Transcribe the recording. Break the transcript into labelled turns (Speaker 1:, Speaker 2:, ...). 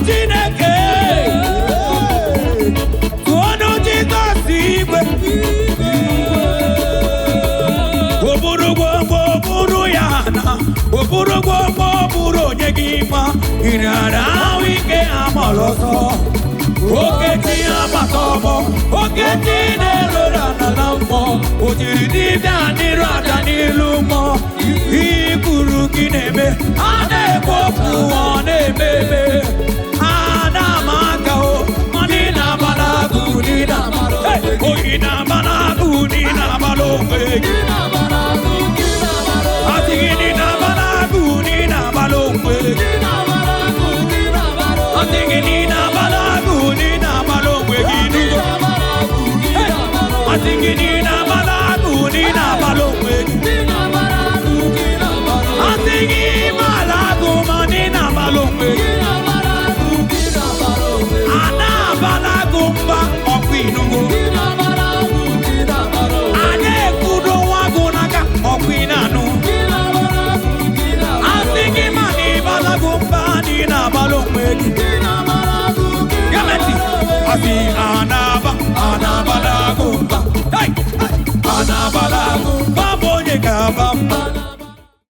Speaker 1: Chineke Kuonu Jizọs igwe Oburu gbogbo oburu ya na Oburu gbogbo oburu onye gị ma Ịrịara ahụ ike amalọsọ Oke ti amatobo Oke ti na-erora n'ala mmụọ O jiri dibịa n'iru aja n'ilu mmụọ Ikwuru gị na-eme A na-ekwu okwu ọ na-ememe Oyi na balagu ni na balogwe Atigini na balagu ni na balogwe Atigini na balagu ni na balogwe Atigini na balagu ni na balogwe Atigi balagu mani na balogwe Ana balagu mba okwinugo Anabalagu, hey, Anabalagu, Babonye Gabam.